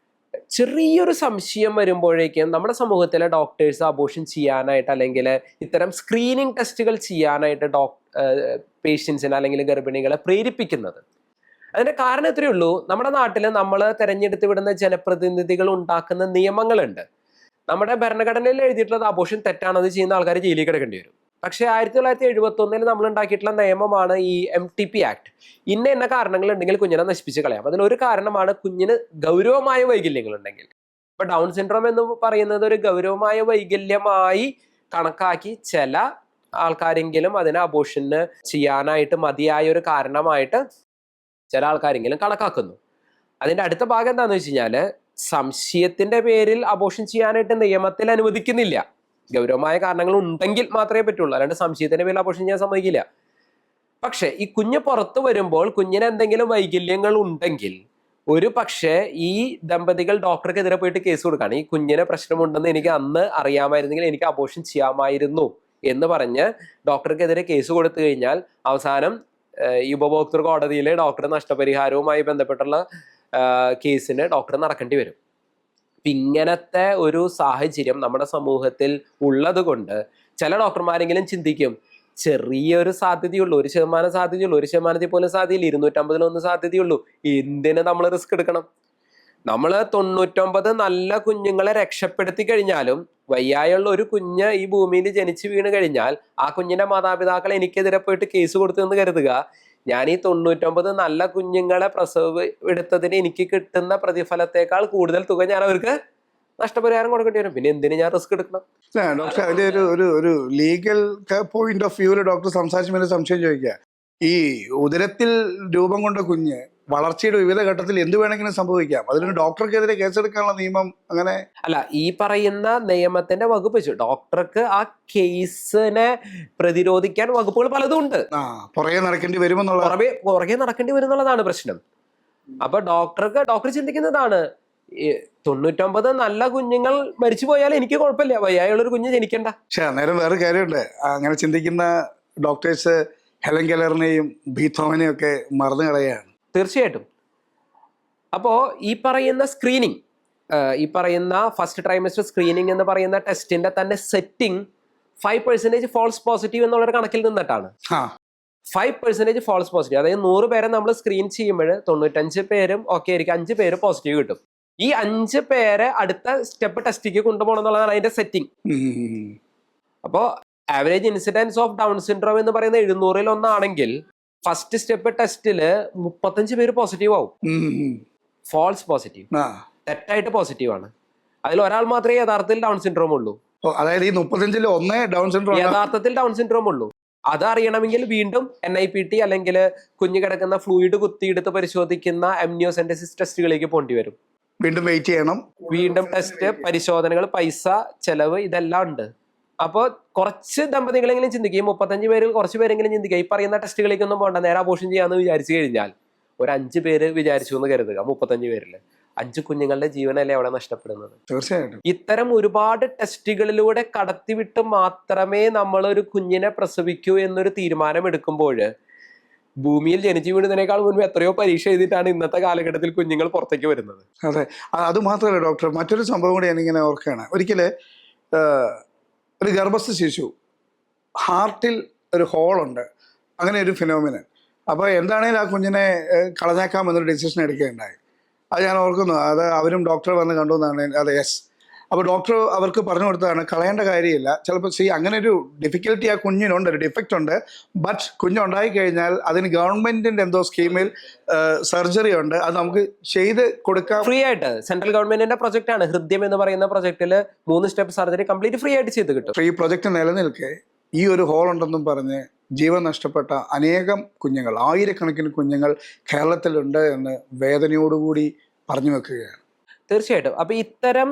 ചെറിയൊരു സംശയം വരുമ്പോഴേക്കും നമ്മുടെ സമൂഹത്തിലെ ഡോക്ടേഴ്സ് അബോഷൻ ചെയ്യാനായിട്ട്, അല്ലെങ്കിൽ ഇത്തരം സ്ക്രീനിങ് ടെസ്റ്റുകൾ ചെയ്യാനായിട്ട് പേഷ്യൻസിനെ അല്ലെങ്കിൽ ഗർഭിണികളെ പ്രേരിപ്പിക്കുന്നത്? അതിന്റെ കാരണം ഇത്രയേ ഉള്ളൂ. നമ്മുടെ നാട്ടിൽ നമ്മൾ തെരഞ്ഞെടുത്ത് വിടുന്ന ജനപ്രതിനിധികൾ ഉണ്ടാക്കുന്ന നിയമങ്ങളുണ്ട്. നമ്മുടെ ഭരണഘടനയിൽ എഴുതിയിട്ടുള്ളത് അബോഷൻ തെറ്റാണത് ചെയ്യുന്ന ആൾക്കാർ ജയിലിൽ കിടക്കേണ്ടി വരും. പക്ഷേ 1971 നമ്മൾ ഉണ്ടാക്കിയിട്ടുള്ള നിയമമാണ് ഈ MTP ആക്ട്. ഇന്ന കാരണങ്ങൾ ഉണ്ടെങ്കിൽ കുഞ്ഞിനെ നശിപ്പിച്ച് കളയാം. അതിലൊരു കാരണമാണ് കുഞ്ഞിന് ഗൗരവമായ വൈകല്യങ്ങൾ ഉണ്ടെങ്കിൽ. ഇപ്പൊ ഡൗൺ സിൻഡ്രോം എന്ന് പറയുന്നത് ഒരു ഗൗരവമായ വൈകല്യമായി കണക്കാക്കി ചില ആൾക്കാരെങ്കിലും അതിനെ അബോഷന് ചെയ്യാനായിട്ട് മതിയായ ഒരു കാരണമായിട്ട് ചില ആൾക്കാരെങ്കിലും കണക്കാക്കുന്നു. അതിന്റെ അടുത്ത ഭാഗം എന്താണെന്ന് വെച്ച് കഴിഞ്ഞാൽ, സംശയത്തിന്റെ പേരിൽ അബോഷൻ ചെയ്യാനായിട്ട് നിയമത്തിൽ അനുവദിക്കുന്നില്ല. ഗൗരവമായ കാരണങ്ങൾ ഉണ്ടെങ്കിൽ മാത്രമേ പറ്റുള്ളൂ, അല്ലാണ്ട് സംശയത്തിന്റെ പേരിൽ അബോഷൻ ചെയ്യാൻ സമ്മതിക്കില്ല. പക്ഷെ ഈ കുഞ്ഞ് പുറത്തു വരുമ്പോൾ കുഞ്ഞിന് എന്തെങ്കിലും വൈകല്യങ്ങൾ ഉണ്ടെങ്കിൽ ഒരു പക്ഷേ ഈ ദമ്പതികൾ ഡോക്ടർക്കെതിരെ പോയിട്ട് കേസ് കൊടുക്കുകയാണ്. ഈ കുഞ്ഞിന് പ്രശ്നമുണ്ടെന്ന് എനിക്ക് അന്ന് അറിയാമായിരുന്നെങ്കിൽ എനിക്ക് അബോഷൻ ചെയ്യാമായിരുന്നു എന്ന് പറഞ്ഞ് ഡോക്ടർക്കെതിരെ കേസ് കൊടുത്തു കഴിഞ്ഞാൽ അവസാനം ഈ ഉപഭോക്തൃ കോടതിയിൽ ഡോക്ടർ നഷ്ടപരിഹാരവുമായി ബന്ധപ്പെട്ടുള്ള കേസിന് ഡോക്ടർ നടക്കേണ്ടി വരും. ഇങ്ങനത്തെ ഒരു സാഹചര്യം നമ്മുടെ സമൂഹത്തിൽ ഉള്ളത് കൊണ്ട് ചില ഡോക്ടർമാരെങ്കിലും ചിന്തിക്കും, ചെറിയൊരു സാധ്യതയുള്ളൂ, 1% സാധ്യതയുള്ളൂ, 1% പോലും സാധ്യതയില്ല, 251 സാധ്യതയുള്ളൂ, എന്തിന് നമ്മൾ റിസ്ക് എടുക്കണം? നമ്മൾ 99 നല്ല കുഞ്ഞുങ്ങളെ രക്ഷപ്പെടുത്തി കഴിഞ്ഞാലും വയ്യായുള്ള ഒരു കുഞ്ഞ് ഈ ഭൂമിയിൽ ജനിച്ചു വീണ് കഴിഞ്ഞാൽ ആ കുഞ്ഞിന്റെ മാതാപിതാക്കൾ എനിക്കെതിരെ പോയിട്ട് കേസ് കൊടുത്തു എന്ന് കരുതുക. ഞാൻ ഈ 99 നല്ല കുഞ്ഞുങ്ങളെ പ്രസവം എടുത്തതിന് എനിക്ക് കിട്ടുന്ന പ്രതിഫലത്തേക്കാൾ കൂടുതൽ തുക ഞാൻ അവർക്ക് നഷ്ടപരിഹാരം കൊടുക്കേണ്ടി വരും. പിന്നെ എന്തിനു ഞാൻ റിസ്ക് എടുക്കണം? ഡോക്ടർ അതിന്റെ ഒരു ലീഗൽ പോയിന്റ് ഓഫ് വ്യൂവിൽ ഡോക്ടർ സംസാരിച്ചതിന് സംശയം ചോദിക്കുക. ഈ ഉദരത്തിൽ രൂപം കൊണ്ട കുഞ്ഞ് വളർച്ചയുടെ വിവിധ ഘട്ടത്തിൽ എന്ത് വേണമെങ്കിലും സംഭവിക്കാം. അതിന് ഡോക്ടർക്കെതിരെ കേസെടുക്കാനുള്ള നിയമം അങ്ങനെ അല്ല, ഈ പറയുന്ന നിയമത്തിന്റെ വകുപ്പ് വെച്ചു ഡോക്ടർക്ക് ആ കേസിനെ പ്രതിരോധിക്കാൻ വകുപ്പുകൾ പലതും ഉണ്ട്. പുറകെ നടക്കേണ്ടി വരുമെന്നുള്ള പുറകെ നടക്കേണ്ടി വരുന്നുള്ളതാണ് പ്രശ്നം. അപ്പൊ ഡോക്ടർ ചിന്തിക്കുന്നതാണ് 99 നല്ല കുഞ്ഞുങ്ങൾ മരിച്ചു പോയാൽ എനിക്ക് കുഴപ്പമില്ല, വയ്യായുള്ളൊരു കുഞ്ഞ് ജനിക്കണ്ട. പക്ഷെ അന്നേരം വേറെ കാര്യമുണ്ട്. അങ്ങനെ ചിന്തിക്കുന്ന ഡോക്ടേഴ്സ് ഹെലൻ കെല്ലറിനെയും ബീത്തോവനെയും ഒക്കെ മറന്നു കളയാണ്. തീർച്ചയായിട്ടും. അപ്പോൾ ഈ പറയുന്ന സ്ക്രീനിങ്, ഈ പറയുന്ന ഫസ്റ്റ് ട്രൈമസ്റ്റർ സ്ക്രീനിങ് എന്ന് പറയുന്ന ടെസ്റ്റിന്റെ തന്നെ സെറ്റിംഗ് 5% ഫോൾസ് പോസിറ്റീവ് എന്നുള്ളൊരു കണക്കിൽ നിന്നിട്ടാണ്. 5% ഫോൾസ് പോസിറ്റീവ്, അതായത് 100 പേരെ നമ്മൾ സ്ക്രീൻ ചെയ്യുമ്പോൾ 95 പേരും ഓക്കെ ആയിരിക്കും, 5 പേര് പോസിറ്റീവ് കിട്ടും. ഈ 5 പേരെ അടുത്ത സ്റ്റെപ്പ് ടെസ്റ്റിലേക്ക് കൊണ്ടുപോകണം എന്നുള്ളതാണ് അതിന്റെ സെറ്റിംഗ്. അപ്പോൾ average incidents of down syndrome എന്ന് പറയുന്ന 700-ൽ 1 ആണെങ്കിൽ ഫസ്റ്റ് സ്റ്റെപ്പ് ടെസ്റ്റില് 35 പേര് പോസിറ്റീവ് ആവും. ഫോൾസ് പോസിറ്റീവ്, തെറ്റായിട്ട് പോസിറ്റീവ് ആണ്. അതിൽ ഒരാൾ മാത്രമേ യഥാർത്ഥത്തിൽ ഡൗൺ സിൻഡ്രോം ഉള്ളൂ. അതായത് ഈ 35-ൽ 1 ഡൗൺ സിൻഡ്രോം യഥാർത്ഥത്തിൽ ഡൗൺ സിൻഡ്രോം ഉള്ളൂ. അതറിയണമെങ്കിൽ വീണ്ടും NIPT അല്ലെങ്കിൽ കുഞ്ഞു കിടക്കുന്ന ഫ്ലൂയിഡ് കുത്തിയെടുത്ത് പരിശോധിക്കുന്ന എംനിയോസെന്റസിസ് ടെസ്റ്റുകളിലേക്ക് പോണ്ടി വരും. വീണ്ടും വെയിറ്റ് ചെയ്യണം, വീണ്ടും ടെസ്റ്റ്, പരിശോധനകൾ, പൈസ ചെലവ്, ഇതെല്ലാം ഉണ്ട്. അപ്പോൾ കുറച്ച് ദമ്പതികളെങ്കിലും ചിന്തിക്കുക, 35 പേരിൽ കുറച്ച് പേരെങ്കിലും ചിന്തിക്കുക, ഈ പറയുന്ന ടെസ്റ്റുകളിലേക്കൊന്നും പോകണ്ട, നേരെ അബോർഷൻ ചെയ്യാന്ന് വിചാരിച്ചു കഴിഞ്ഞാൽ ഒരു 5 പേര് വിചാരിച്ചു എന്ന് കരുതുക. 35 പേരിൽ 5 കുഞ്ഞുങ്ങളുടെ ജീവനല്ലേ അവിടെ നഷ്ടപ്പെടുന്നത്. തീർച്ചയായിട്ടും ഇത്തരം ഒരുപാട് ടെസ്റ്റുകളിലൂടെ കടത്തിവിട്ട് മാത്രമേ നമ്മളൊരു കുഞ്ഞിനെ പ്രസവിക്കൂ എന്നൊരു തീരുമാനം എടുക്കുമ്പോൾ ഭൂമിയിൽ ജനിച്ചു വീഴുന്നതിനേക്കാൾ മുൻപ് എത്രയോ പരീക്ഷ എഴുതിയിട്ടാണ് ഇന്നത്തെ കാലഘട്ടത്തിൽ കുഞ്ഞുങ്ങൾ പുറത്തേക്ക് വരുന്നത്. അതെ, അത് മാത്രമല്ല ഡോക്ടർ, മറ്റൊരു സംഭവം കൂടി ഞാനിങ്ങനെ ഓർക്കുകയാണ്. ഒരിക്കല് ഒരു ഗർഭസ്ഥ ശിശു ഹാർട്ടിൽ ഒരു ഹോളുണ്ട്, അങ്ങനെ ഒരു ഫിനോമിനൻ. അപ്പോൾ എന്താണേലും ആ കുഞ്ഞിനെ കളഞ്ഞേക്കാമെന്നൊരു ഡിസിഷൻ എടുക്കുകയുണ്ടായി. അത് ഞാൻ ഓർക്കുന്നു. അത് അവരും ഡോക്ടറെ വന്ന് കണ്ടു എന്നാണ്. അത് യെസ്. അപ്പോൾ ഡോക്ടർ അവർക്ക് പറഞ്ഞു കൊടുത്തതാണ്, കളയേണ്ട കാര്യമില്ല. ചിലപ്പോൾ അങ്ങനെ ഒരു ഡിഫിക്കൽട്ടി ആ കുഞ്ഞിനുണ്ട്, ഒരു ഡിഫക്റ്റ് ഉണ്ട്. ബട്ട് കുഞ്ഞുണ്ടായി കഴിഞ്ഞാൽ അതിന് ഗവൺമെന്റിന്റെ എന്തോ സ്കീമിൽ സർജറി ഉണ്ട്, അത് നമുക്ക് ചെയ്ത് കൊടുക്കാം ഫ്രീ ആയിട്ട്. സെൻട്രൽ ഗവൺമെന്റിന്റെ പ്രൊജക്ട് ആണ് ഹൃദയം എന്ന് പറയുന്ന പ്രൊജക്റ്റിൽ 3 സ്റ്റെപ്പ് സർജറി കംപ്ലീറ്റ് ഫ്രീ ആയിട്ട് ചെയ്ത് കിട്ടും. ഈ പ്രൊജക്ട് നിലനിൽക്കെ ഈ ഒരു ഹോൾ ഉണ്ടെന്നും പറഞ്ഞ് ജീവൻ നഷ്ടപ്പെട്ട അനേകം കുഞ്ഞുങ്ങൾ, ആയിരക്കണക്കിന് കുഞ്ഞുങ്ങൾ കേരളത്തിലുണ്ട് എന്ന് വേദനയോടുകൂടി പറഞ്ഞു വെക്കുകയാണ്. തീർച്ചയായിട്ടും. അപ്പൊ ഇത്തരം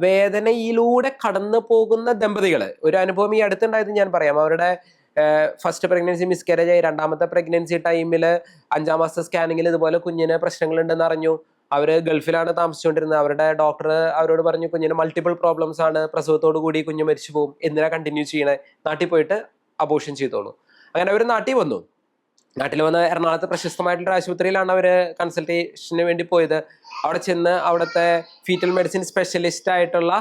വേദനയിലൂടെ കടന്നു പോകുന്ന ദമ്പതികള്, ഒരു അനുഭവം ഈ അടുത്തുണ്ടായത് ഞാൻ പറയാം. അവരുടെ ഫസ്റ്റ് പ്രഗ്നൻസി മിസ്കാരേജ് ആയി, 2ാമത്തെ പ്രഗ്നൻസി ടൈമിൽ 5ാം മാസത്തെ സ്കാനിങ്ങിൽ ഇതുപോലെ കുഞ്ഞിന് പ്രശ്നങ്ങളുണ്ടെന്ന് അറിഞ്ഞു. അവര് ഗൾഫിലാണ് താമസിച്ചുകൊണ്ടിരുന്നത്. അവരുടെ ഡോക്ടർ അവരോട് പറഞ്ഞു, കുഞ്ഞിന് മൾട്ടിപ്പിൾ പ്രോബ്ലംസ് ആണ്, പ്രസവത്തോടു കൂടി കുഞ്ഞ് മരിച്ചു പോകും, എന്തിനാ കണ്ടിന്യൂ ചെയ്യണേ, നാട്ടിൽ പോയിട്ട് അബോർഷൻ ചെയ്തോളൂ. അങ്ങനെ അവർ നാട്ടിൽ വന്നു. നാട്ടിൽ വന്ന് എറണാകുളത്ത് പ്രശസ്തമായിട്ടുള്ള ആശുപത്രിയിലാണ് അവർ കൺസൾട്ടേഷന് വേണ്ടി പോയത്. അവിടെ ചെന്ന് അവിടുത്തെ ഫീറ്റൽ മെഡിസിൻ സ്പെഷ്യലിസ്റ്റ് ആയിട്ടുള്ള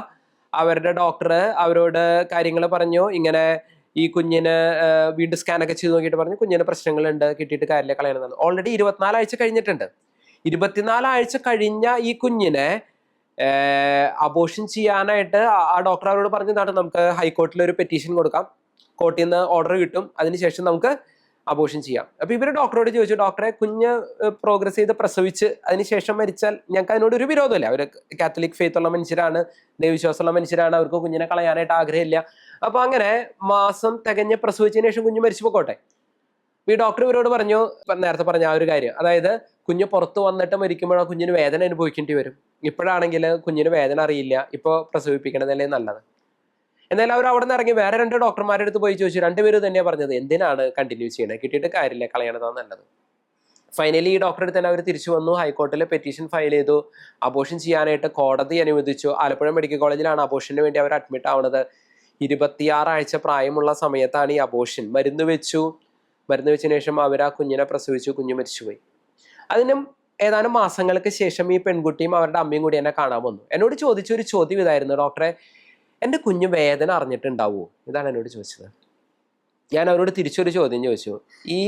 അവരുടെ ഡോക്ടർ അവരോട് കാര്യങ്ങൾ പറഞ്ഞു. ഇങ്ങനെ ഈ കുഞ്ഞിന് വീണ്ടും സ്കാനൊക്കെ ചെയ്ത് നോക്കിയിട്ട് പറഞ്ഞു, കുഞ്ഞിന് പ്രശ്നങ്ങളുണ്ട്, കിട്ടിയിട്ട് കാര്യമില്ല, കളയണമെന്നാണ്. ഓൾറെഡി 24 ആഴ്ച കഴിഞ്ഞിട്ടുണ്ട്. 24 ആഴ്ച കഴിഞ്ഞ ഈ കുഞ്ഞിനെ അബോർഷൻ ചെയ്യാനായിട്ട് ആ ഡോക്ടർ അവരോട് പറഞ്ഞതാണ്, നമുക്ക് ഹൈക്കോർട്ടിൽ ഒരു പെറ്റീഷൻ കൊടുക്കാം, കോർട്ടിൽ നിന്ന് ഓർഡർ കിട്ടും, അതിനുശേഷം നമുക്ക് അബോർഷൻ ചെയ്യാം. അപ്പൊ ഇവര് ഡോക്ടറോട് ചോദിച്ചു, ഡോക്ടറെ കുഞ്ഞ് പ്രോഗ്രസ് ചെയ്ത് പ്രസവിച്ച് അതിനുശേഷം മരിച്ചാൽ ഞങ്ങൾക്ക് അതിനോട് ഒരു വിരോധമില്ല, അവര് കാത്തലിക് ഫെയ്ത്ത് ഉള്ള മനുഷ്യരാണ്, ദൈവവിശ്വാസമുള്ള മനുഷ്യരാണ്, അവർക്ക് കുഞ്ഞിനെ കളയാനായിട്ട് ആഗ്രഹമില്ല. അപ്പൊ അങ്ങനെ മാസം തികഞ്ഞ് പ്രസവിച്ചതിന് ശേഷം കുഞ്ഞ് മരിച്ചു പോയിക്കോട്ടെ. ഈ ഡോക്ടർ ഇവരോട് പറഞ്ഞു, നേരത്തെ പറഞ്ഞ ആ ഒരു കാര്യം, അതായത് കുഞ്ഞ് പുറത്ത് വന്നിട്ട് മരിക്കുമ്പോൾ ആ കുഞ്ഞിന് വേദന അനുഭവിക്കേണ്ടി വരും. ഇപ്പോഴാണെങ്കിൽ കുഞ്ഞിന് വേദന അറിയില്ല, ഇപ്പോൾ പ്രസവിപ്പിക്കണതല്ലേ നല്ലത്. എന്നാലും അവർ അവിടെ നിന്ന് ഇറങ്ങി വേറെ 2 ഡോക്ടർമാരുടെ അടുത്ത് പോയി ചോദിച്ചു. 2 പേരും തന്നെയാണ് പറഞ്ഞത്, എന്തിനാണ് കണ്ടിന്യൂ ചെയ്യണത്, കിട്ടിയിട്ട് കാര്യമില്ല, കളയണതാണ് നല്ലത്. ഫൈനലി ഈ ഡോക്ടറെ തന്നെ അവർ തിരിച്ചു വന്നു, ഹൈക്കോർട്ടിൽ പെറ്റീഷൻ ഫയൽ ചെയ്തു, അബോർഷൻ ചെയ്യാനായിട്ട് കോടതി അനുവദിച്ചു. ആലപ്പുഴ മെഡിക്കൽ കോളേജിലാണ് അബോർഷന് വേണ്ടി അവർ അഡ്മിറ്റ് ആവുന്നത്. 26 ആഴ്ച പ്രായമുള്ള സമയത്താണ് ഈ അബോർഷൻ. മരുന്ന് വെച്ചതിന് ശേഷം അവർ ആ കുഞ്ഞിനെ പ്രസവിച്ചു, കുഞ്ഞ് മരിച്ചുപോയി. അതിനും ഏതാനും മാസങ്ങൾക്ക് ശേഷം ഈ പെൺകുട്ടിയും അവരുടെ അമ്മയും കൂടി എന്നെ കാണാൻ വന്നു. എന്നോട് ചോദിച്ചൊരു ചോദ്യം ഇതായിരുന്നു, ഡോക്ടറെ എൻ്റെ കുഞ്ഞ് വേദന അറിഞ്ഞിട്ടുണ്ടാവുമോ? ഇതാണ് എന്നോട് ചോദിച്ചത്. ഞാൻ അവരോട് തിരിച്ചൊരു ചോദ്യം ചോദിച്ചു, ഈ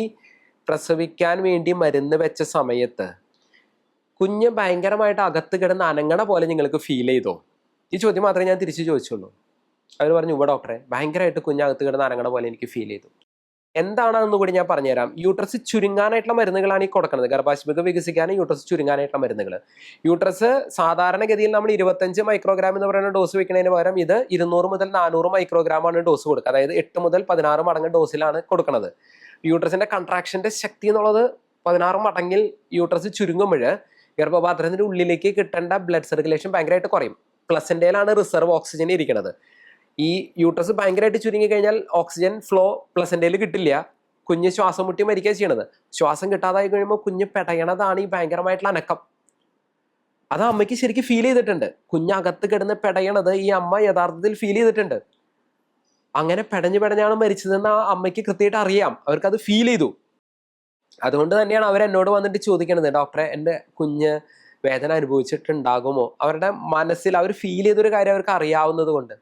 പ്രസവിക്കാൻ വേണ്ടി മരുന്ന് വെച്ച സമയത്ത് കുഞ്ഞ് ഭയങ്കരമായിട്ട് അകത്ത് കിടന്ന് അനങ്ങണ പോലെ നിങ്ങൾക്ക് ഫീൽ ചെയ്തോ? ഈ ചോദ്യം മാത്രമേ ഞാൻ തിരിച്ചു ചോദിച്ചുള്ളൂ. അവർ പറഞ്ഞു, ഉവ്വ് ഡോക്ടറെ, ഭയങ്കരമായിട്ട് കുഞ്ഞ് അകത്ത് കിടന്ന് അനങ്ങണ പോലെ എനിക്ക് ഫീൽ ചെയ്തു. എന്താണെന്ന് കൂടി ഞാൻ പറഞ്ഞുതരാം. യൂട്രസ് ചുരുങ്ങാനായിട്ടുള്ള മരുന്നുകളാണ് ഈ കൊടുക്കുന്നത്. ഗർഭാശയമുഖം വികസിക്കാനും യൂട്രസ് ചുരുങ്ങാനായിട്ടുള്ള മരുന്നുകൾ. യൂട്രസ് സാധാരണഗതിയിൽ നമ്മൾ 25 മൈക്രോഗ്രാം എന്ന് പറയുന്ന ഡോസ് വെക്കുന്നതിന് പകരം ഇത് 200 മുതൽ 400 മൈക്രോഗ്രാമാണ് ഡോസ് കൊടുക്കുക. അതായത് 8 മുതൽ 16 മടങ്ങ് ഡോസിലാണ് കൊടുക്കുന്നത്. യൂട്രസിന്റെ കൺട്രാക്ഷന്റെ ശക്തി എന്നുള്ളത് 16 മടങ്ങിൽ യൂട്രസ് ചുരുങ്ങുമ്പോൾ ഗർഭപാത്രത്തിന്റെ ഉള്ളിലേക്ക് കിട്ടേണ്ട ബ്ലഡ് സർക്കുലേഷൻ ഭയങ്കരമായിട്ട് കുറയും. പ്ലസന്റയിലാണ് റിസർവ് ഓക്സിജൻ ഇരിക്കുന്നത്. ഈ യൂട്രസ് ഭയങ്കരമായിട്ട് ചുരുങ്ങി കഴിഞ്ഞാൽ ഓക്സിജൻ ഫ്ലോ പ്ലസന്റയിൽ കിട്ടില്ല. കുഞ്ഞ് ശ്വാസം മുട്ടി മരിക്കുക ചെയ്യണത്. ശ്വാസം കിട്ടാതായി കഴിയുമ്പോൾ കുഞ്ഞ് പെടയണതാണ് ഈ ഭയങ്കരമായിട്ടുള്ള അനക്കം. അത് അമ്മയ്ക്ക് ശരിക്കും ഫീൽ ചെയ്തിട്ടുണ്ട്. കുഞ്ഞകത്ത് കിടന്ന് പെടയണത് ഈ അമ്മ യഥാർത്ഥത്തിൽ ഫീൽ ചെയ്തിട്ടുണ്ട്. അങ്ങനെ പെടഞ്ഞാണ് മരിച്ചതെന്ന് ആ അമ്മയ്ക്ക് കൃത്യമായിട്ട് അറിയാം. അവർക്കത് ഫീൽ ചെയ്തു. അതുകൊണ്ട് തന്നെയാണ് അവരെന്നോട് വന്നിട്ട് ചോദിക്കണത്, ഡോക്ടറെ എൻ്റെ കുഞ്ഞ് വേദന അനുഭവിച്ചിട്ടുണ്ടാകുമോ? അവരുടെ മനസ്സിൽ അവർ ഫീൽ ചെയ്തൊരു കാര്യം അവർക്ക് അറിയാവുന്നത് കൊണ്ട്.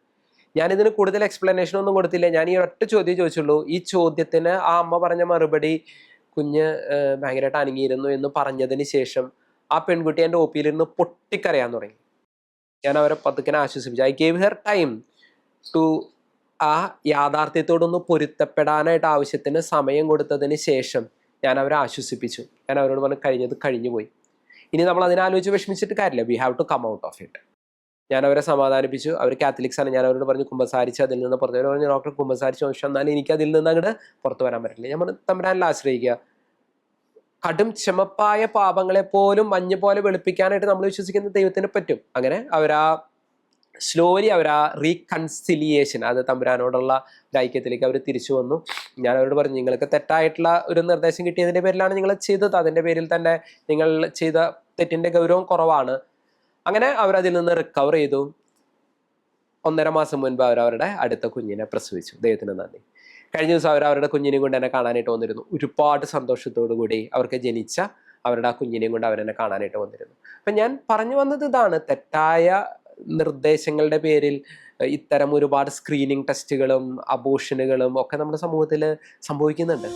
ഞാനിതിന് കൂടുതൽ എക്സ്പ്ലനേഷൻ ഒന്നും കൊടുത്തില്ല. ഞാൻ ഈ ഒറ്റ ചോദ്യം ചോദിച്ചുള്ളൂ. ഈ ചോദ്യത്തിന് ആ അമ്മ പറഞ്ഞ മറുപടി, കുഞ്ഞ് ഭയങ്കരമായിട്ട് അനങ്ങിയിരുന്നു എന്ന് പറഞ്ഞതിന് ശേഷം ആ പെൺകുട്ടി എൻ്റെ ഒ പിയിലിരുന്ന് പൊട്ടിക്കരയാൻ തുടങ്ങി. ഞാൻ അവരെ പതുക്കനെ ആശ്വസിപ്പിച്ചു. I gave her time to ആ യാഥാർത്ഥ്യത്തോടൊന്ന് പൊരുത്തപ്പെടാനായിട്ട് ആവശ്യത്തിന് സമയം കൊടുത്തതിന് ശേഷം ഞാൻ അവരെ ആശ്വസിപ്പിച്ചു. ഞാൻ അവരോട് പറഞ്ഞു, കഴിഞ്ഞത് കഴിഞ്ഞു പോയി. ഇനി നമ്മൾ അതിനാലോചിച്ച് വിഷമിച്ചിട്ട് കാര്യമില്ല. We have to come out of it. ഞാൻ അവരെ സമാധാനിപ്പിച്ചു. അവർ കാത്തലിക്സ് ആണ്. ഞാൻ അവരോട് പറഞ്ഞു കുമ്പസാരിച്ച് അതിൽ നിന്ന് പുറത്ത്. അവർ പറഞ്ഞു, ഡോക്ടർ കുമ്പസാരിച്ച് പക്ഷെ എന്നാലും എനിക്ക് അതിൽ നിന്ന് അങ്ങോട്ട് പുറത്തു വരാൻ പറ്റില്ല. ഞാൻ പറഞ്ഞു, തമ്പുരാനിൽ ആശ്രയിക്കുക. കടും ക്ഷമപ്പായ പാപങ്ങളെ പോലും മഞ്ഞ് പോലെ വെളുപ്പിക്കാനായിട്ട് നമ്മൾ വിശ്വസിക്കുന്ന ദൈവത്തിന് പറ്റും. അങ്ങനെ അവരാ സ്ലോലി അവരാ റീകൺസിലിയേഷൻ, അത് തമ്പുരാനോടുള്ള ഒരു ഐക്യത്തിലേക്ക് അവർ തിരിച്ചു വന്നു. ഞാൻ അവരോട് പറഞ്ഞു, നിങ്ങൾക്ക് തെറ്റായിട്ടുള്ള ഒരു നിർദ്ദേശം കിട്ടിയതിൻ്റെ പേരിലാണ് നിങ്ങൾ ചെയ്തത്. അതിൻ്റെ പേരിൽ തന്നെ നിങ്ങൾ ചെയ്ത തെറ്റിൻ്റെ ഗൗരവം കുറവാണ്. അങ്ങനെ അവരതിൽ നിന്ന് റിക്കവർ ചെയ്തു. 1.5 മാസം മുൻപ് അവരവരുടെ അടുത്ത കുഞ്ഞിനെ പ്രസവിച്ചു. ദൈവത്തിന് നന്ദി. കഴിഞ്ഞ ദിവസം അവരവരുടെ കുഞ്ഞിനെയും കൊണ്ട് എന്നെ കാണാനായിട്ട് വന്നിരുന്നു. ഒരുപാട് സന്തോഷത്തോടു കൂടി അവർക്ക് ജനിച്ച അവരുടെ ആ കുഞ്ഞിനെയും കൊണ്ട് അവരെന്നെ കാണാനായിട്ട് വന്നിരുന്നു. അപ്പം ഞാൻ പറഞ്ഞു വന്നത് ഇതാണ്, തെറ്റായ നിർദ്ദേശങ്ങളുടെ പേരിൽ ഇത്തരം ഒരുപാട് സ്ക്രീനിങ് ടെസ്റ്റുകളും അബോർഷനുകളും ഒക്കെ നമ്മുടെ സമൂഹത്തിൽ സംഭവിക്കുന്നുണ്ട്.